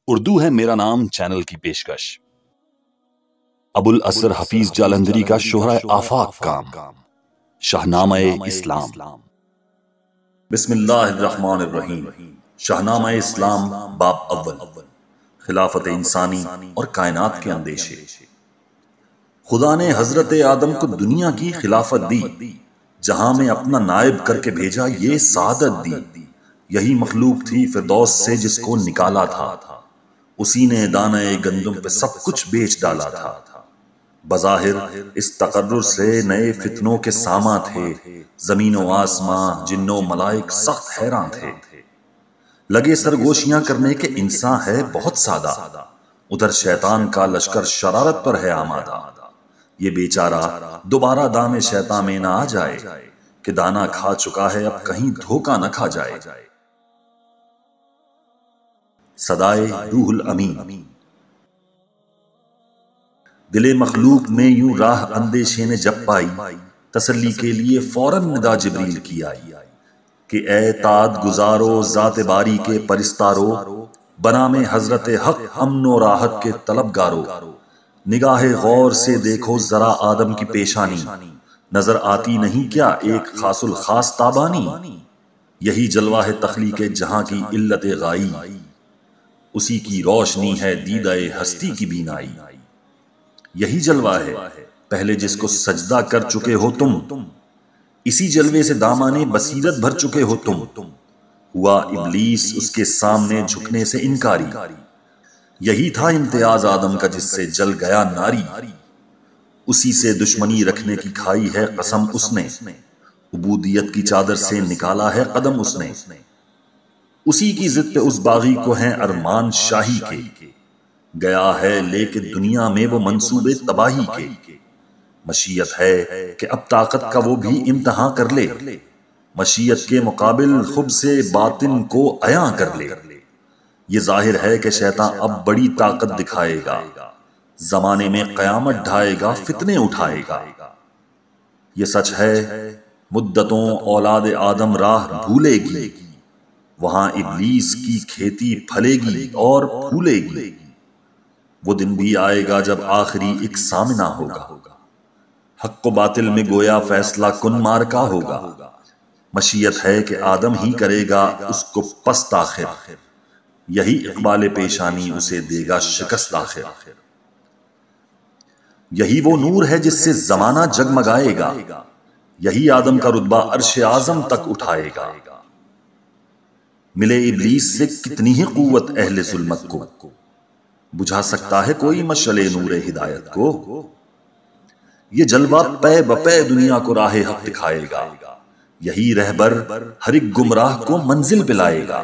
اردو ہے میرا نام چینل کی پیشکش۔ ابو الاسر حفیظ جالندھری کا شہرہ آفاق کام، شاہنامہ اسلام۔ بسم اللہ الرحمن الرحیم۔ شاہنامہ اسلام باب اول، خلافت انسانی اور کائنات کے اندیشے۔ خدا نے حضرت آدم کو دنیا کی خلافت دی، جہاں میں اپنا نائب کر کے بھیجا، یہ سعادت دی۔ یہی مخلوق تھی فردوس سے جس کو نکالا تھا، اسی نے دانہ گندم پہ سب کچھ بیچ ڈالا تھا۔ بظاہر اس تقرر سے نئے فتنوں کے ساماں تھے، زمین و آسمان جن و ملائک سخت حیران تھے۔ لگے سرگوشیاں کرنے کے انسان ہے بہت سادہ، ادھر شیطان کا لشکر شرارت پر ہے آمادہ۔ یہ بیچارہ دوبارہ دام شیطان میں نہ آ جائے، کہ دانا کھا چکا ہے اب کہیں دھوکہ نہ کھا جائے۔ صدائے روح الامین۔ دل مخلوق میں یوں راہ اندیشے نے جب پائی، تسلی کے لیے فوراً ندا جبریل کی آئی، کہ اے تاد گزارو ذات باری کے پرستارو، بنام حضرت حق امن و راحت کے طلبگارو، نگاہ غور سے دیکھو ذرا آدم کی پیشانی، نظر آتی نہیں کیا ایک خاص الخاص تابانی؟ یہی جلوہ ہے تخلیق جہاں کی علت غائی، اسی کی روشنی ہے دیدہ ہستی کی بینائی۔ یہی جلوہ ہے پہلے جس کو سجدہ کر چکے ہو تم، اسی جلوے سے دامانے بصیرت بھر چکے ہو تم۔ ہوا ابلیس اس کے سامنے جھکنے سے انکاری، یہی تھا امتیاز آدم کا جس سے جل گیا ناری۔ اسی سے دشمنی رکھنے کی کھائی ہے قسم اس نے، عبودیت کی چادر سے نکالا ہے قدم اس نے۔ اسی کی ضد پہ اس باغی کو ہیں ارمان شاہی کے، گیا ہے لے کے دنیا میں وہ منصوبے تباہی کے۔ مشیت ہے کہ اب طاقت کا وہ بھی امتحان کر لے، مشیت کے مقابل خب سے باطن کو عیاں کر لے۔ یہ ظاہر ہے کہ شیطان اب بڑی طاقت دکھائے گا، زمانے میں قیامت ڈھائے گا، فتنے اٹھائے گا۔ یہ سچ ہے مدتوں اولاد آدم راہ بھولے گی، وہاں ابلیس کی کھیتی پھلے گی اور پھولے گی۔ وہ دن بھی آئے گا جب آخری ایک سامنا ہوگا، حق و باطل میں گویا فیصلہ کن مارکا ہوگا۔ مشیت ہے کہ آدم ہی کرے گا اس کو پست آخر، یہی اقبال پیشانی اسے دے گا شکست آخر۔ یہی وہ نور ہے جس سے زمانہ جگمگائے گا، یہی آدم کا رتبہ عرش اعظم تک اٹھائے گا۔ ملے ابلیس سے کتنی ہی قوت اہل ظلمت کو، بجھا سکتا ہے کوئی مشعل نور ہدایت کو؟ یہ جلوہ پے بپے دنیا کو راہ حق دکھائے گا، یہی رہبر ہر ایک گمراہ کو منزل پہ لائے گا۔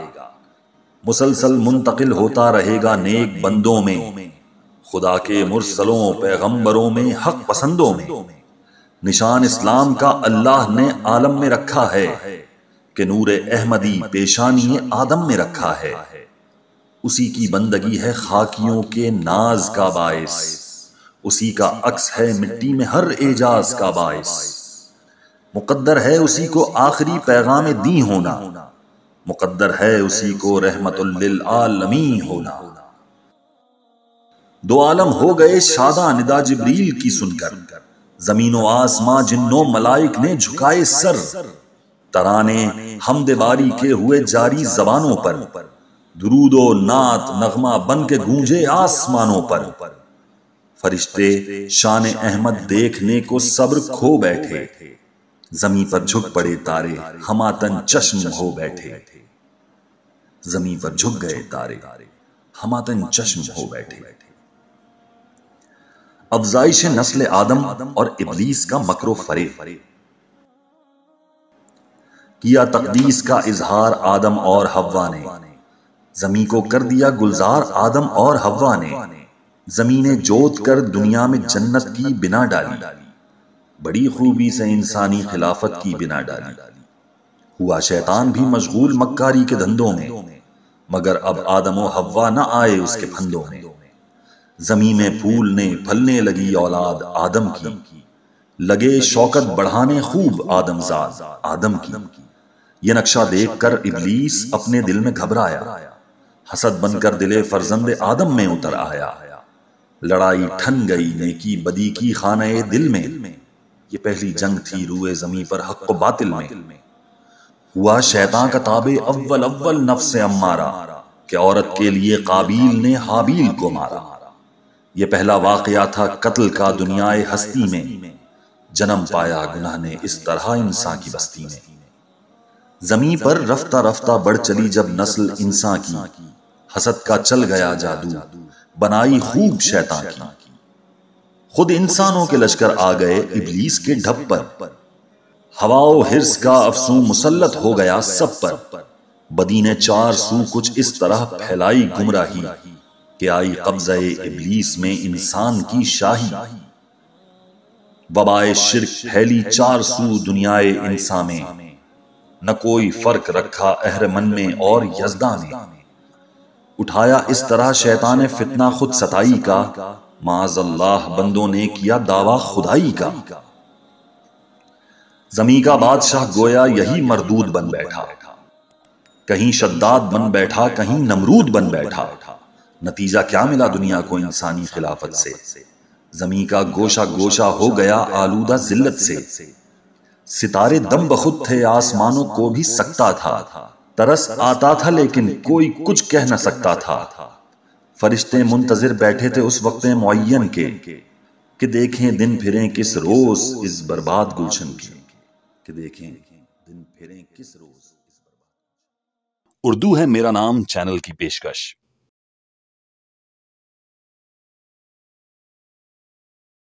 مسلسل منتقل ہوتا رہے گا نیک بندوں میں، خدا کے مرسلوں پیغمبروں میں، حق پسندوں میں۔ نشان اسلام کا اللہ نے عالم میں رکھا ہے، کہ نور احمدی پیشانی آدم میں رکھا ہے۔ اسی کی بندگی ہے خاکیوں کے ناز کا باعث، اسی کا عکس ہے مٹی میں ہر اعجاز کا باعث۔ مقدر ہے اسی کو آخری پیغام دی ہونا، مقدر ہے اسی کو رحمت للعالمین ہونا۔ دو عالم ہو گئے شاداں ندا جبریل کی سن کر، زمین و آسمان جن و ملائک نے جھکائے سر۔ ترانے حمد باری کے ہوئے جاری زبانوں پر، درود و نعت نغمہ بن کے گونجے آسمانوں پر۔ فرشتے شان احمد دیکھنے کو صبر کھو بیٹھے، زمین پر جھک پڑے تارے ہماتن چشم ہو بیٹھے۔ زمین پر جھک گئے تارے ہماتن چشم ہو بیٹھے۔ افزائش نسل آدم اور ابلیس کا مکر و فریب۔ کیا تقدیس کا اظہار آدم اور حوا نے، زمین کو کر دیا گلزار آدم اور حوا نے۔ زمینیں جوت کر دنیا میں جنت کی بنا ڈالی، بڑی خوبی سے انسانی خلافت کی بنا ڈالی۔ ہوا شیطان بھی مشغول مکاری کے دھندوں میں، مگر اب آدم و حوا نہ آئے اس کے پھندوں میں۔ زمین میں پھولنے پھلنے لگی اولاد آدم کی، لگے شوکت بڑھانے خوب آدم زاد آدم کی۔ یہ نقشہ دیکھ کر ابلیس اپنے دل میں گھبرایا، حسد بن کر دل فرزند آدم میں اتر آیا، لڑائی ٹھن گئی نیکی بدی کی خانہ دل میں، یہ پہلی جنگ تھی روئے زمیں پر حق و باطل میں، ہوا شیطان کا تابع اول نفس امارہ کہ عورت کے لیے قابیل نے حابیل کو مارا، یہ پہلا واقعہ تھا قتل کا دنیائے ہستی میں، جنم پایا گناہ نے اس طرح انسان کی بستی میں، زمین پر رفتہ رفتہ بڑھ چلی جب نسل انسان کی، حسد کا چل گیا جادو بنائی خوب شیطان کی، خود انسانوں کے لشکر آ گئے ابلیس کے ڈھب پر، ہوا و حرص کا افسوں مسلط ہو گیا سب پر، بدی نے چار سو کچھ اس طرح پھیلائی گمراہی کہ آئی قبضہ ابلیس میں انسان کی شاہی، وبائے شرک پھیلی چار سو دنیائے انسان میں، نہ کوئی فرق رکھا اہرمن میں اور یزداں میں، اٹھایا اس طرح شیطان فتنہ خود ستائی کا، معاذ اللہ بندوں نے کیا دعویٰ خدائی کا، زمین کا بادشاہ گویا یہی مردود بن بیٹھا، کہیں شداد بن بیٹھا کہیں نمرود بن بیٹھا، نتیجہ کیا ملا دنیا کو انسانی خلافت سے، زمین کا گوشہ گوشہ ہو گیا آلودہ ذلت سے، ستارے دم بخود تھے آسمانوں کو بھی سکتا تھا، ترس آتا تھا لیکن کوئی کچھ کہہ نہ سکتا تھا، فرشتے منتظر بیٹھے تھے اس وقت معین کے کہ دیکھیں دن پھریں کس روز اس برباد گلشن کے، کہ دیکھیں دن پھریں کس روز۔ اردو ہے میرا نام چینل کی پیشکش